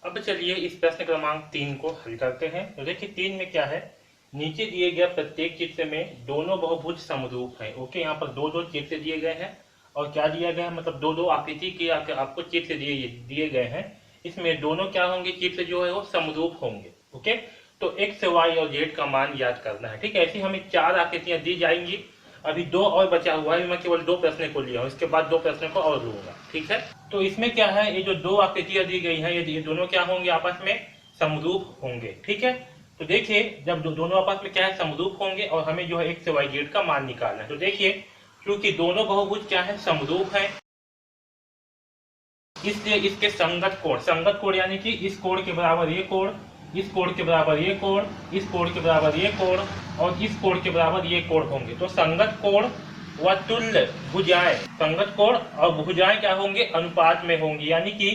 अब चलिए इस प्रश्न क्रमांक 3 को हल करते हैं। तो देखिए 3 में क्या है, नीचे दिए गए प्रत्येक चित्र में दोनों बहुभुज समरूप हैं। ओके, यहाँ पर दो दो चित्र दिए गए हैं और क्या दिया गया है, मतलब दो दो आकृति के आपको चित्र दिए गए हैं। इसमें दोनों क्या होंगे, चित्र जो है वो समरूप होंगे। ओके, तो एक्स वाई और जेड का मान याद करना है। ठीक है, ऐसी हमें 4 आकृतियां दी जाएंगी। अभी 2 और बचा हुआ है, मैं केवल 2 प्रश्न को लिया हूँ, इसके बाद 2 प्रश्नों को और लूंगा। ठीक है, तो इसमें क्या है, ये जो 2 आकृतियां दी गई हैं, ये दोनों क्या होंगे, आपस में समरूप होंगे। ठीक है, तो देखिए जब दोनों आपस में क्या है, समरूप होंगे और हमें जो है एक्स वाई जेड का मान निकालना है। तो देखिए क्योंकि दोनों बहुभुज क्या है, समरूप है, इसलिए इसके संगत कोण यानी कि इस कोण के बराबर ये कोण, इस कोण के बराबर ये कोण, इस कोण के बराबर ये कोण और इस कोण के बराबर ये कोण होंगे। तो संगत कोण व तुल्य भुजाएं, संगत कोण और भुजाएं क्या होंगे, अनुपात में होंगी। यानी कि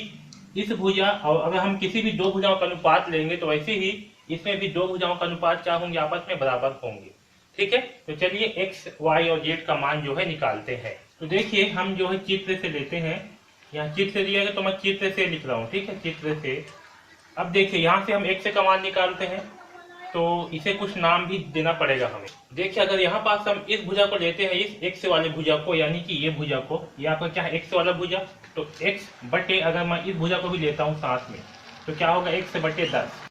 इस भुजा और अगर हम किसी भी 2 भुजाओं का अनुपात लेंगे तो वैसे ही इसमें भी 2 भुजाओं का अनुपात क्या होंगे, आपस में बराबर होंगे। ठीक है, तो चलिए एक्स वाई और जेड का मान जो है निकालते हैं। तो देखिए हम जो है चित्र से लेते हैं, यहाँ चित्र दिया है तो मैं चित्र से लिख रहा हूँ। ठीक है, चित्र से। अब देखिए यहाँ से हम एक्स का मान निकालते हैं तो इसे कुछ नाम भी देना पड़ेगा हमें। देखिए अगर यहाँ पास हम इस भुजा को लेते हैं, इस एक्स वाले भुजा को, यानी कि ये भुजा को, ये आपका क्या है, एक्स वाला भुजा, तो एक्स बटे अगर मैं इस भुजा को भी लेता हूँ साथ में तो क्या होगा, एक्स बटे 10।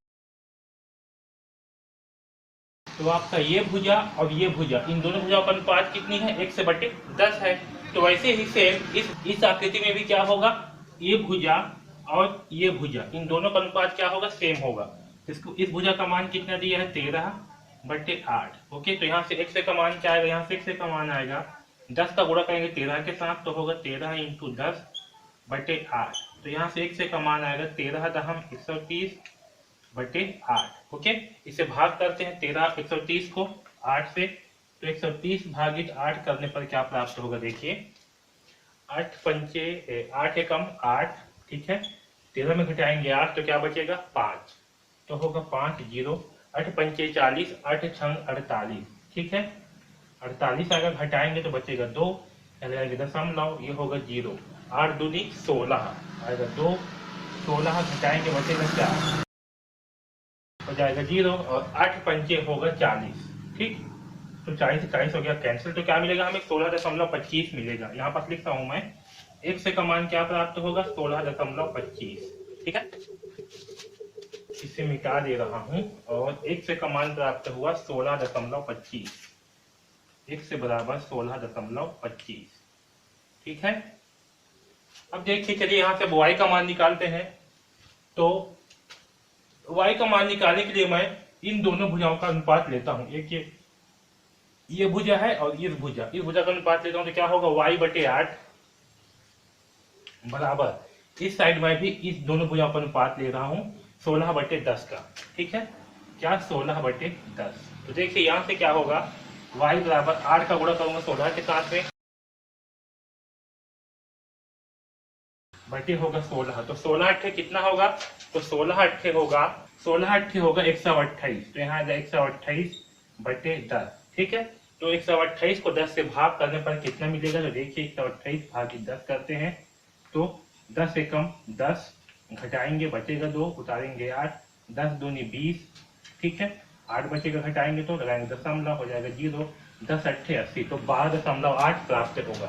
तो आपका ये भुजा और ये भुजा, इन दोनों भुजाओं का अनुपात कितनी है, एक्स बटे 10 है। तो वैसे ही सेम इस आकृति में भी क्या होगा, ये भुजा और ये भुजा, इन दोनों का अनुपात क्या होगा, सेम होगा। इसको इस भुजा का मान कितना दिया है, 13 बटे 8। ओके, तो यहाँ से एक्स का मान क्या आएगा, यहाँ से एक्स का मान आएगा 10 का गुणा करेंगे 13 के साथ तो होगा 13 इंटू 10 बटे 8। तो यहाँ से एक्स का मान आएगा 13 दहम 130 बटे 8। ओके, इसे भाग करते हैं 13 130 को 8 से, तो 130 भागित 8 करने पर क्या प्राप्त होगा, देखिए 8 पंचे 8 एकम 8। ठीक है, 13 में घटाएंगे 8 तो क्या बचेगा, 5, तो होगा 5 0, 8 पंचे 40, 8 छंग 48। ठीक है, 48 अगर घटाएंगे तो बचेगा 2, दशमलव, ये होगा 0, 8 दूनी 16 आएगा 2, 16 घटाएंगे बचेगा 4, हो जाएगा 0 और 8 पंचे होगा 40। ठीक, तो 40 40 हो गया कैंसिल, तो क्या मिलेगा हमें, 16.25 मिलेगा। यहाँ पर लिखता हूं मैं, एक्स का मान क्या प्राप्त होगा, 16.25। ठीक है, इसे मिटा दे रहा हूं और एक्स का मान प्राप्त हुआ 16.25, एक्स बराबर 16.25। ठीक है, अब देखिए चलिए यहाँ से वाई का मान निकालते हैं। तो y का मान निकालने के लिए मैं इन दोनों भुजाओं का अनुपात लेता हूं। एक ये भुजा है और इस भुजा का अनुपात लेता हूं तो क्या होगा, y बटे 8 बराबर इस साइड में भी इस दोनों भुजाओं का अनुपात ले रहा हूं 16 बटे 10 का। ठीक है, क्या 16 बटे 10। तो देखिए यहां से क्या होगा, y बराबर 8 का गुणा करूंगा 16 के साथ में बटे होगा 16, तो 16 अट्ठे कितना होगा, तो 16 अट्ठे होगा 128। तो यहाँ 128 बटे 10। ठीक है, तो 128 को 10 से भाग करने पर कितना मिलेगा, तो देखिए 128 भागित 10 करते हैं तो 10 एकम 10, घटाएंगे बचेगा 2, उतारेंगे 8, 10 दूनी 20। ठीक है, 8 बचेगा घटाएंगे तो लगाएंगे दशमलव, हो जाएगा 0, 10 अट्ठे 80, तो 12.8 प्राप्त होगा।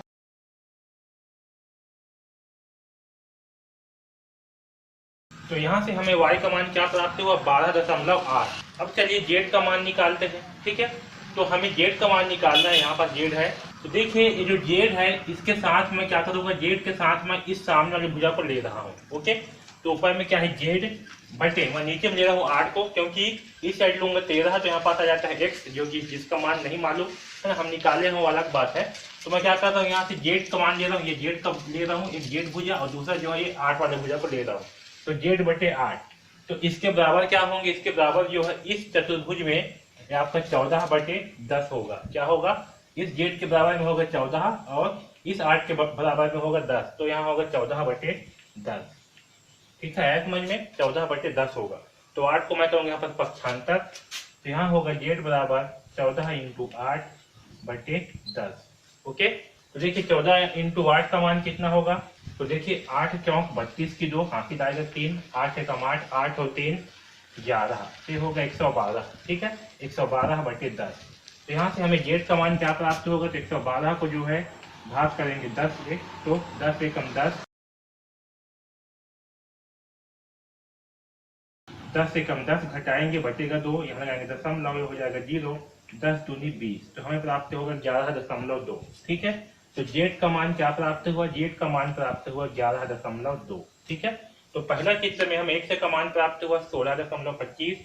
तो यहाँ से हमें y का मान क्या प्राप्त हुआ, 12.8। अब चलिए z का मान निकालते हैं। ठीक है, तो हमें z का मान निकालना है, यहाँ पर z है। तो देखिए ये जो z है इसके साथ मैं क्या करूँगा, z के साथ मैं इस सामने वाली भुजा को ले रहा हूँ। ओके, तो ऊपर में क्या है z बटे, मैं नीचे में ले रहा हूँ 8 को, क्योंकि इस साइड लूंगा 13 तो यहाँ पास आ जाता है x, जो कि जिसका मान नहीं मालूम है, हम निकाले हैं वो अलग बात है। तो मैं क्या करता हूँ, यहाँ से z का मान ले रहा हूँ, ये z का ले रहा हूँ, एक z भुजा और दूसरा जो है ये 8 वाले भुजा को ले रहा हूँ, तो z बटे 8। तो इसके बराबर क्या होंगे, इसके बराबर जो है इस चतुर्भुज में आपका 14 बटे 10 होगा। क्या होगा, इस z के बराबर में होगा 14 और इस 8 के बराबर में होगा 10, तो यहाँ होगा 14 बटे 10। ठीक है, समझ में, 14 बटे 10 होगा। तो 8 को मैं कहूँगा यहाँ पर पक्षांतर, तो यहाँ होगा z बराबर 14 इंटू 8 बटे 10। ओके, तो देखिए 14 इंटू 8 का मान कितना होगा, तो देखिए 8 चौक 32 की 2, हाथी आएगा 3, 8 एकम 8, 8 और 3 11, ये होगा 112। ठीक है, 112/10। तो यहाँ से हमें जेड का मान क्या प्राप्त होगा, तो 112 को जो है भाग करेंगे 10 से, तो 10 एकम 10, 10 एकम 10 घटाएंगे बचेगा 2, यहाँ लगाएंगे दशमलव, हो जाएगा 0, 10 दूनी 20, तो हमें प्राप्त होगा 11.2। ठीक है, तो जेड का मान क्या प्राप्त हुआ, जेड का मान प्राप्त हुआ 11.2। ठीक है, तो पहला चित्र में हमें एक्स का मान प्राप्त हुआ 16.25,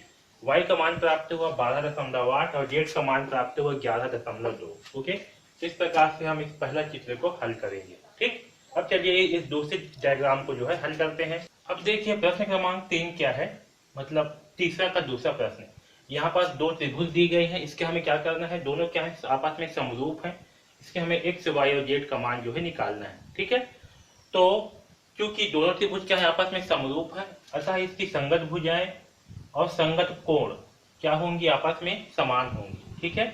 वाई का मान प्राप्त हुआ 12.8 और जेड का मान प्राप्त हुआ 11.2। ओके, तो इस प्रकार से हम इस पहला चित्र को हल करेंगे। ठीक, अब चलिए इस दूसरे डायग्राम को जो है हल करते हैं। अब देखिए प्रश्न क्रमांक 3 क्या है, मतलब तीसरा का दूसरा प्रश्न। यहाँ पास दो त्रिभुज दी गई है, इसके हमें क्या करना है, दोनों क्या है आपस में समरूप है, इसके हमें एक्स वाई और जेड का मान जो है निकालना है। ठीक है, तो क्योंकि दोनों त्रिभुज क्या है आपस में समरूप है, अतः इसकी संगत भुजाएं और संगत कोण क्या होंगी, आपस में समान होंगी। ठीक है,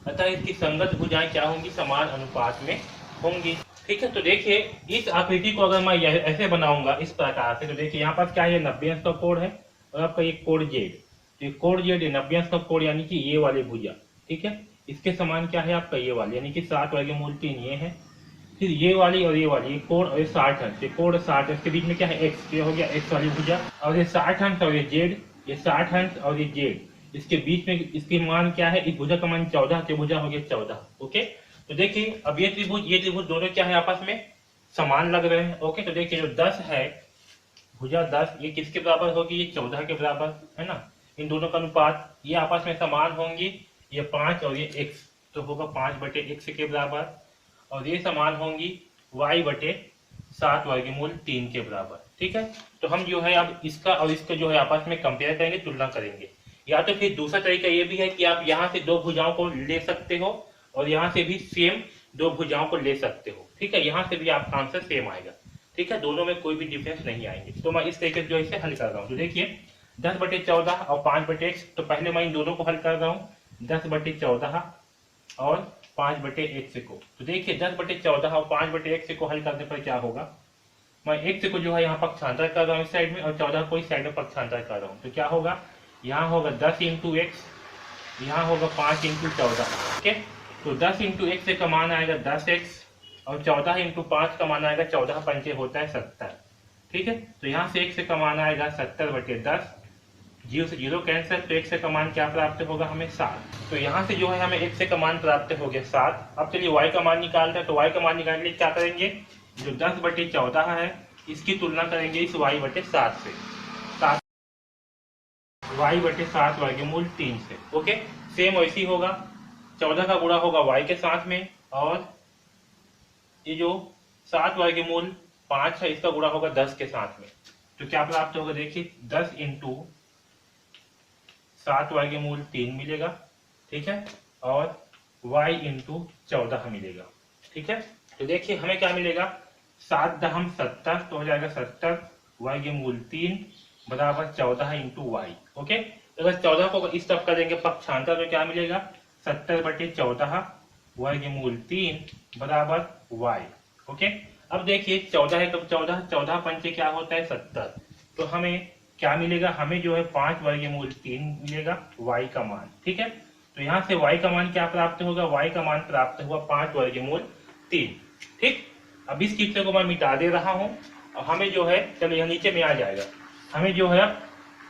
अतः इसकी संगत भुजाएं क्या होंगी, समान अनुपात में होंगी। ठीक है, तो देखिए इस आकृति को अगर मैं ऐसे बनाऊंगा इस प्रकार से, तो देखिए यहाँ पास क्या है, 90 अंश का कोण है और आपका ये कोण जेड, तो ये कोण जेड 90 अंश का कोण यानी कि ये वाली भुजा। ठीक है, इसके समान क्या है आपका ये वाली, यानी कि 60√3 ये है, फिर ये वाली और ये वाली, ये कोण और ये 60 अंश, ये कोण 60 अंश के बीच में क्या है एक्स, ये हो गया एक्स वाली भुजा, और ये 60 अंश और ये जेड, ये 60 अंश और ये जेड, इसके बीच में इसके मान क्या है, इस भुजा का मान 14, के भुजा हो गया 14। ओके, तो देखिए अब ये त्रिभुज दोनों क्या है आपस में समान लग रहे हैं। ओके, तो देखिए जो 10 है, भुजा 10 ये किसके बराबर होगी, ये 14 के बराबर है ना, इन दोनों का अनुपात ये आपस में समान होंगी, ये 5 और ये x, तो होगा 5/x के बराबर, और ये समान होंगी y/7√3 के बराबर। ठीक है, तो हम जो है अब इसका और इसका जो है आपस में कंपेयर करेंगे, तुलना करेंगे। या तो फिर दूसरा तरीका ये भी है कि आप यहाँ से दो भुजाओं को ले सकते हो और यहाँ से भी सेम दो भुजाओं को ले सकते हो। ठीक है, यहाँ से भी आपका आंसर सेम आएगा। ठीक है, दोनों में कोई भी डिफरेंस नहीं आएंगे। तो मैं इस तरीके से जो इसे हल कर रहा हूँ, तो देखिए 10/14 और 5/x, तो पहले मैं इन दोनों को हल कर रहा हूँ, 10/14 और 5/x को। तो देखिए 10/14 और 5/x को हल करने पर क्या होगा, मैं x को जो है यहाँ पक्षांतर कर रहा हूँ इस साइड में, और 14 को इस साइड में पक्षांतर कर रहा हूँ, तो क्या होगा, यहाँ होगा 10 × x, यहाँ होगा 5 × 14। ठीक है, तो 10 × x का मान आएगा 10x और 14 × 5 का मान आएगा 14 पंचे होता है 70। ठीक है, तो यहाँ से x का मान आएगा 70/10, 0 से 0 कैंसिल, तो x का मान क्या प्राप्त होगा हमें 7। तो यहाँ से जो है हमें x का मान प्राप्त हो गया 7। अब चलिए y का मान निकालते हैं, तो y का मान निकालने के लिए क्या करेंगे, जो 10/14 है इसकी तुलना करेंगे इस y/7 से, y/7√3 से। ओके, सेम वैसी होगा, 14 का गुणा होगा y के साथ में, और ये जो 7√5 है इसका गुणा होगा 10 के साथ में, तो क्या प्राप्त होगा, देखिए 10 × 7√3 मिलेगा। ठीक है, और y × 14 मिलेगा। ठीक है, तो देखिए हमें क्या मिलेगा, 7×10 तो हो जाएगा 70√3 बराबर 14 × y। ओके, अगर 14 को इस तरफ करेंगे पक्षांतर, तो क्या मिलेगा, 70/14√3 बराबर y। ओके, अब देखिए 14 है, तो 14 पंचे क्या होता है 70, तो हमें क्या मिलेगा, हमें जो है 5√3 मिलेगा y का मान। ठीक है, तो यहाँ से y का मान क्या प्राप्त होगा, y का मान प्राप्त हुआ 5√3। ठीक, अब इस चित्र को मैं मिटा दे रहा हूँ, और हमें जो है, चलो यहाँ नीचे में आ जाएगा, हमें जो है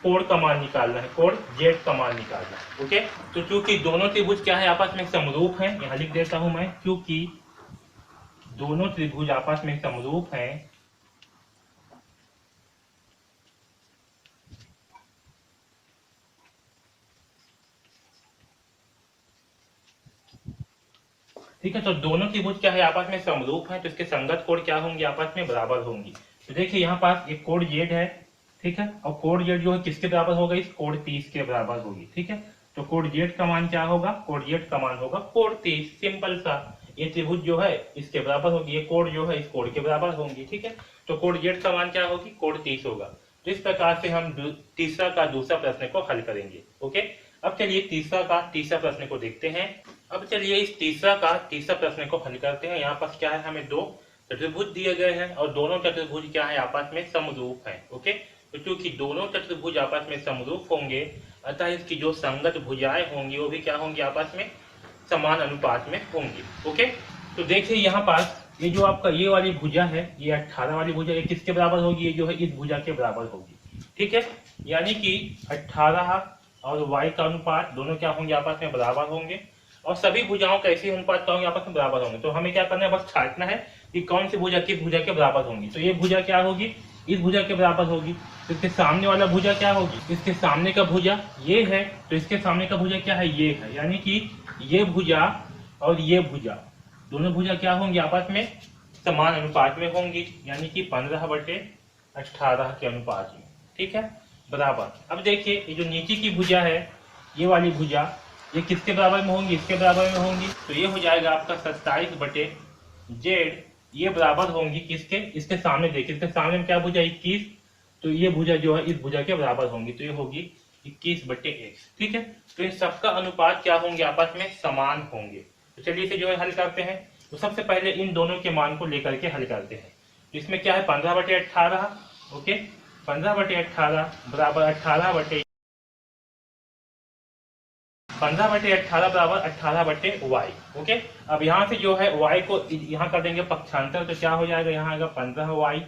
कोण का मान निकालना है, कोण जेड का मान निकालना है। ओके, तो चूंकि दोनों त्रिभुज क्या है आपस में समरूप हैं, यहाँ लिख देता हूं मैं, क्योंकि दोनों त्रिभुज आपस में समरूप हैं, ठीक है, तो दोनों त्रिभुज क्या है आपस में समरूप हैं, तो इसके संगत कोण क्या होंगे, आपस में बराबर होंगी। तो देखिए यहाँ पास एक कोण जेड है, ठीक है, और कोण जेड जो है किसके बराबर होगा, इस कोण 30 के बराबर होगी। ठीक है, तो कोण जेड का मान क्या होगा, कोण जेड का मान होगा कोण 30, सिंपल सा, ये त्रिभुज जो है इसके बराबर होगी, ये कोण जो है इस कोण के बराबर होंगी। ठीक है, तो कोण जेड का मान क्या होगी, कोण 30 होगा। तो इस प्रकार से हम तीसरा का दूसरा प्रश्न को हल करेंगे। ओके, अब चलिए तीसरा प्रश्न को देखते हैं। अब चलिए इस तीसरा प्रश्न को हल करते हैं। यहाँ पास क्या है, हमें दो चतुर्भुज दिए गए हैं और दोनों चतुर्भुज क्या है, आपस में समरूप है। ओके, तो चूंकि दोनों चतुर्भुज आपस में समरूप होंगे, अतः इसकी जो संगत भुजाएं होंगी वो भी क्या होंगी, आपस में समान अनुपात में होंगी। ओके, तो देखिए यहाँ पास ये जो आपका ये वाली भुजा है, ये 18 वाली भुजा, ये किसके बराबर होगी, ये जो है इस भुजा के बराबर होगी। ठीक है, यानी कि 18 और y का अनुपात दोनों क्या होंगे, आपस में बराबर होंगे। और सभी भुजाओं का ऐसे अनुपात क्या होंगे, आपस में बराबर होंगे। तो हमें क्या करना है, बस छांटना है कि कौन सी भुजा किस भुजा के बराबर होंगी। तो ये भुजा क्या होगी, इस भुजा के बराबर होगी। तो इसके सामने वाला भुजा क्या होगी, इसके सामने का भुजा ये है, तो इसके सामने का भुजा क्या है, ये है। यानी कि ये भुजा और ये भुजा दोनों भुजा क्या होंगी, आपस में समान अनुपात में होंगी, यानी कि 15/18 के अनुपात में। ठीक है, बराबर। अब देखिए ये जो नीचे की भुजा है, ये वाली भुजा, ये किसके बराबर में होंगी, इसके बराबर में होंगी। तो ये हो जाएगा आपका 27/z, ये बराबर होंगी किसके, इसके सामने। देखिए इसके सामने में क्या भुजा, 21, तो ये भुजा जो है इस भुजा के बराबर होंगी, तो ये होगी 21/x। ठीक है, तो इन सबका अनुपात क्या होंगे, आपस में समान होंगे। तो चलिए इसे जो है हल करते हैं। तो सबसे पहले इन दोनों के मान को लेकर के हल करते हैं। तो इसमें क्या है, 15/18। ओके, 15/18 बराबर 15/18 बराबर 18/y। ओके, अब यहाँ से जो है y को यहाँ कर देंगे पक्षांतर, तो क्या हो जाएगा, यहाँ आएगा 15y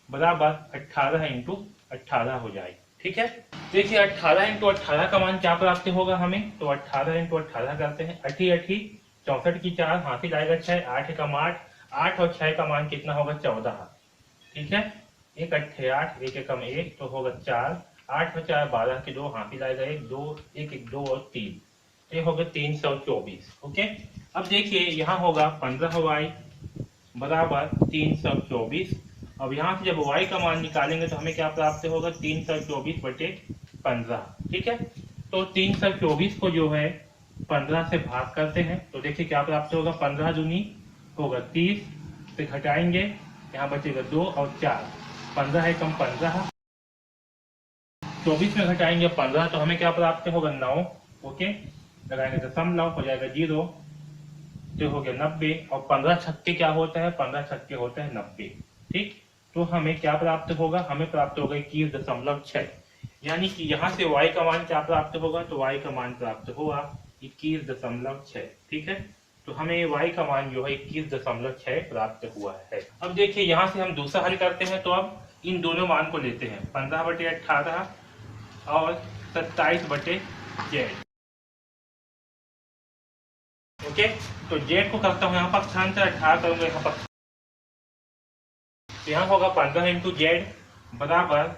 बराबर 18 × 18 हो जाएगा। ठीक है, देखिए 18 × 18 का मान क्या प्राप्त होगा हमें, तो 18 × 18 करते हैं। 8 8 64 की 4 हासिल आएगा 6, 8 एकम 8, 8 और 6 का मान कितना होगा, 14। ठीक है, 1 8 8, 1 एकम 1 तो होगा 4, 8 और 4 12 के 2 हासिल आएगा 1 2, 1 1 2 और 3, ये होगा 324। ओके, अब देखिए यहाँ होगा 15y बराबर 324। अब यहाँ से जब y का मान निकालेंगे तो हमें क्या प्राप्त होगा, 324/15। ठीक है, तो 324 को जो है 15 से भाग करते हैं, तो देखिए क्या प्राप्त होगा, 15 दूनी होगा 30, से घटाएंगे यहाँ बचेगा 2 और 4, 15 एकम 15, 24 में घटाएंगे 15 तो हमें क्या प्राप्त होगा, 9। ओके, लगाएंगे दशमलव, हो जाएगा 0, तो हो गया 90। और 15 छक्के क्या होता है, 15 छक्के होता है 90। ठीक, तो हमें क्या प्राप्त होगा, हमें प्राप्त होगा 21.6। यानी कि यहाँ से y का मान क्या प्राप्त होगा, तो y का मान प्राप्त होगा 21.6। ठीक है, तो हमें y का मान जो है 21.6 प्राप्त हुआ है। अब देखिए यहाँ से हम दूसरा हल करते हैं। तो अब इन दोनों मान को लेते हैं, 15/18 और 27/z। ओके, तो z को करता हूँ यहाँ पक्षांतर, 18 करूंगा यहाँ पक्ष, तो यहाँ होगा 15 × z बराबर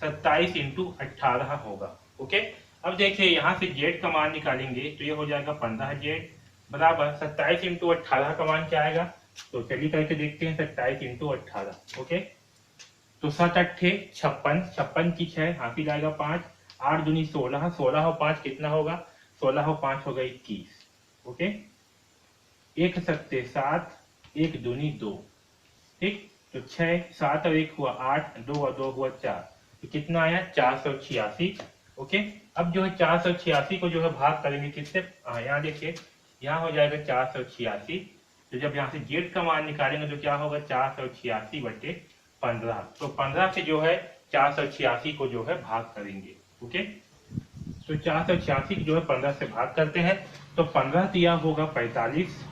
27 × 18 होगा। ओके, अब देखिए यहाँ से z का मान निकालेंगे तो ये हो जाएगा 15z बराबर 27 × 18 का मान क्या आएगा, तो चलिए करके देखते हैं। 27 × 18। ओके, तो 7 8 56, 56 की 6 हासिल आएगा 5, 8 दूनी 16, 16 और 5 कितना होगा, 16 और 5 होगा 21। ओके, 1 7 7, 1 दूनी 2। ठीक, तो 6 7 और 1 हुआ 8, 2 और 2 हुआ 4, तो कितना आया, 486। ओके, अब जो है 486 को जो है भाग करेंगे किससे, यहाँ देखिए यहाँ हो जाएगा 486। तो जब यहाँ से जेड का मान निकालेंगे तो क्या होगा, 486/15। तो 15 से जो है 486 को जो है भाग करेंगे। ओके, तो 486 जो है 15 से भाग करते हैं, तो 15 दिया होगा 45,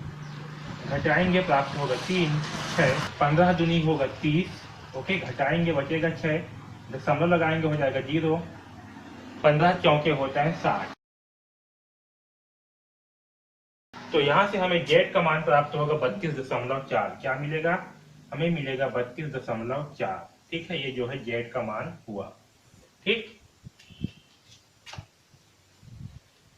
घटाएंगे प्राप्त होगा 3 6, 15 दूनी होगा 30। ओके, घटाएंगे बचेगा 6, दशमलव लगाएंगे हो जाएगा 0, 15 चौके होता है 60। तो यहाँ से हमें जेड का मान प्राप्त होगा 32.4। क्या मिलेगा, हमें मिलेगा 32.4। ठीक है, ये जो है जेड का मान हुआ। ठीक,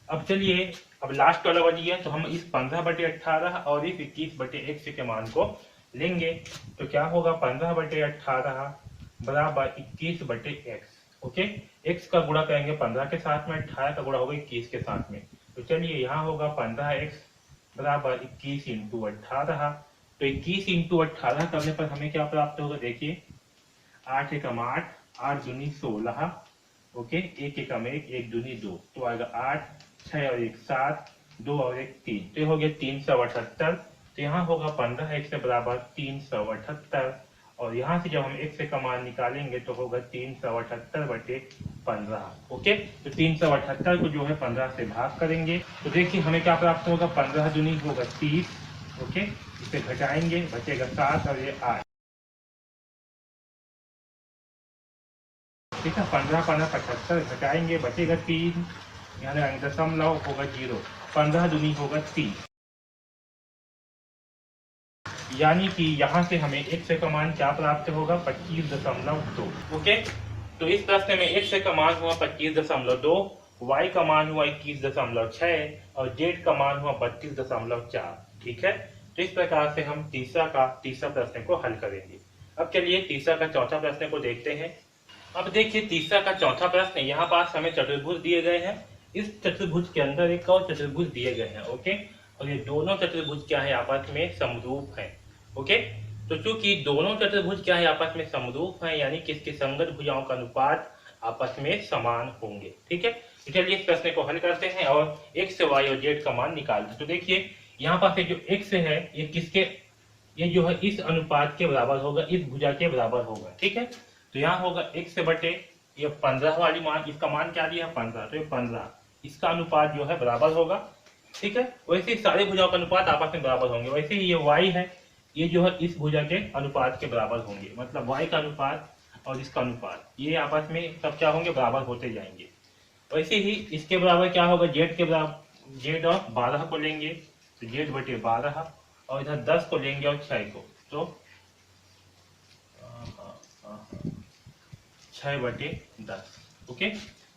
अब चलिए अब लास्ट वाला बच गया, तो हम इस 15/18 और इस 21/x के मान को लेंगे। तो क्या होगा, 15/18 बराबर 21/x। ओके, x का गुणा करेंगे 15 के साथ में, 18 का गुणा होगा 21 के साथ में। तो चलिए यहाँ होगा 15x बराबर 21 × 18। तो 21 × 18 करने पर हमें क्या प्राप्त होगा, देखिए 8 एकम 8, 8 दूनी 16। ओके, 1 एकम 1, 1 दूनी 2, तो आएगा 8, 6 और 1 7, 2 और 1 3, तो हो गया 378। तो यहाँ होगा 15x से बराबर 378, और यहाँ से जब हम x का मान निकालेंगे तो होगा 378/15। ओके, तो 378 को जो है 15 से भाग करेंगे तो देखिए हमें क्या प्राप्त होगा, 15 दूनी होगा 30। ओके, इसे घटाएंगे, बचेगा 7 और ये 8। ठीक है, 15 15 75, घटाएंगे बचेगा 3, यहाँ लगाएंगे दशमलव, होगा 0। 15 दूनी होगा 30, यानी कि यहाँ से हमें x का मान क्या प्राप्त होगा, 25.2। ओके, तो इस प्रश्न में x का मान हुआ 25.2, y का मान हुआ 21.6 और z का मान हुआ 32.4। ठीक है, तो इस प्रकार से हम तीसरा प्रश्न को हल करेंगे। अब चलिए तीसरा का चौथा प्रश्न को देखते हैं। अब देखिए तीसरा का चौथा प्रश्न, यहाँ पास हमें चतुर्भुज दिए गए हैं, इस चतुर्भुज के अंदर एक और चतुर्भुज दिए गए हैं। ओके, और ये दोनों चतुर्भुज क्या है, आपस में समरूप है। ओके, तो चूंकि दोनों चतुर्भुज क्या है, आपस में समरूप है, यानी कि इसके संगत भुजाओं का अनुपात आपस में समान होंगे। ठीक है, तो चलिए इस प्रश्न को हल करते हैं और x, y और z का मान निकालते हैं। तो देखिए यहाँ पास जो x है ये किसके, ये जो है इस अनुपात के बराबर होगा, इस भुजा के बराबर होगा। ठीक है, तो यहाँ होगा x बटे ये 15 वाली मान, इसका मान क्या दिया है 15, तो ये 15 इसका अनुपात जो है बराबर होगा। ठीक है, वैसे ही सारे भुजाओं का अनुपात आपस में बराबर होंगे। वैसे ही ये y है, ये जो है इस भुजा के अनुपात के बराबर होंगे, मतलब y का अनुपात और इसका अनुपात ये आपस में सब क्या होंगे, बराबर होते जाएंगे। वैसे ही इसके बराबर क्या होगा, z के बराबर, z और 12 को लेंगे तो z बटे 12, और इधर 10 को लेंगे और 6 को, तो 6 बटे 10। ओके,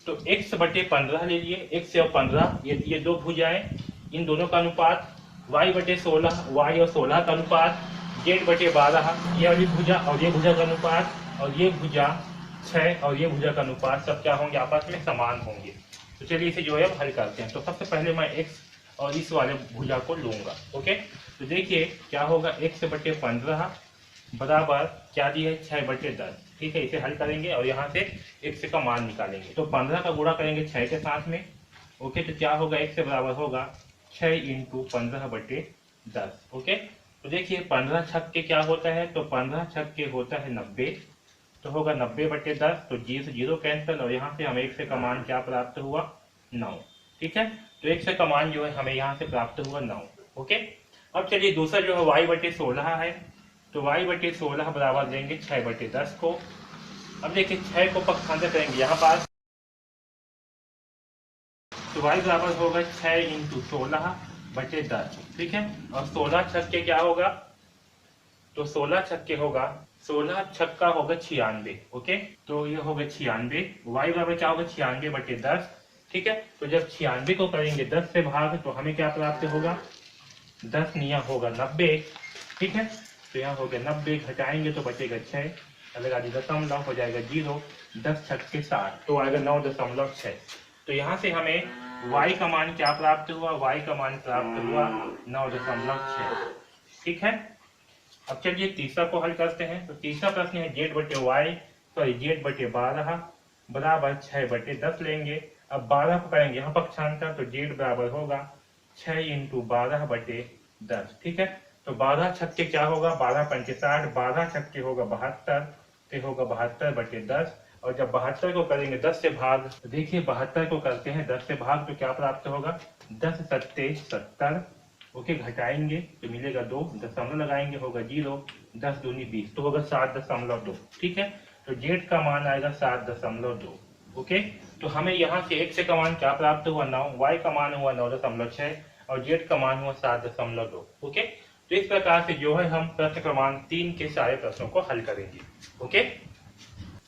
तो x बटे 15 ले लिए, x और 15 ये दो भुजाएं, इन दोनों का अनुपात, y बटे 16, y और 16 का अनुपात, z बटे 12 ये वाली भुजा और ये भुजा का अनुपात, और ये भुजा 6 और ये भुजा का अनुपात, सब क्या होंगे, आपस में समान होंगे। तो चलिए इसे जो है हल करते हैं। तो सबसे पहले मैं x और इस वाले भुजा को लूंगा। ओके, तो देखिए क्या होगा, x बटे 15 बराबर क्या दिया है, 6 बटे 10। ठीक है, इसे हल करेंगे और यहाँ से x का मान निकालेंगे। तो 15 का गुणा करेंगे 6 के साथ में। ओके, तो क्या होगा, x बराबर होगा 6 × 15 बटे 10। ओके, तो देखिए 15 छक्के क्या होता है, तो 15 छक्के होता है 90, तो होगा 90 बटे 10, तो 0 से 0 कैंसिल, और यहाँ से हमें x का मान क्या प्राप्त हुआ, 9। ठीक है, तो x का मान जो है हमें यहाँ से प्राप्त हुआ 9। ओके, अब चलिए दूसरा जो है y बटे 16 है, तो y बटे 16 बराबर लेंगे 6 बटे 10 को। अब देखिए 6 को पक्षांतर करेंगे यहाँ पास, तो y बराबर होगा 6 × 16 बटे 10। ठीक है, और 16 छक्के क्या होगा, तो 16 छक्के होगा, 16 छक्का होगा 96। ओके, तो ये होगा 96, y बराबर क्या होगा, 96 बटे 10। ठीक है, तो जब 96 को करेंगे 10 से भाग, तो हमें क्या प्राप्त होगा, 10 निया होगा 90। ठीक है, तो यहाँ हो गया 90, घटाएंगे तो बचेगा 6, लगा दी दशमलव, हो जाएगा 0, 10 छक्के 60, तो आएगा 9.6। तो यहाँ से हमें y का मान क्या प्राप्त हुआ, y का मान प्राप्त हुआ 9.6। ठीक है, अब चलिए तीसरा को हल करते हैं। तो तीसरा प्रश्न है z बटे 12 बराबर 6 बटे 10 लेंगे। अब 12 को करेंगे यहाँ पक्षांतर, तो z बराबर होगा 6 × 12 बटे 10। ठीक है, तो 12 छक्के क्या होगा, 12 पंचे 60, 12 छक्के होगा 72, तो होगा 72 बटे 10। और जब 72 को करेंगे 10 से भाग, तो देखिए 72 को करते हैं 10 से भाग, तो क्या प्राप्त होगा, 10 सत्ते 70। ओके, घटाएंगे तो मिलेगा 2, दशमलव लगाएंगे होगा 0, 10 दूनी 20, तो होगा 7.2। ठीक है, तो z का मान आएगा 7.2। ओके, तो हमें यहाँ से x का मान क्या प्राप्त हुआ, 9, y का मान हुआ 9.6 और z का मान हुआ 7.2। ओके, तो इस प्रकार से जो है हम प्रश्न क्रमांक 3 के सारे प्रश्नों को हल करेंगे। ओके।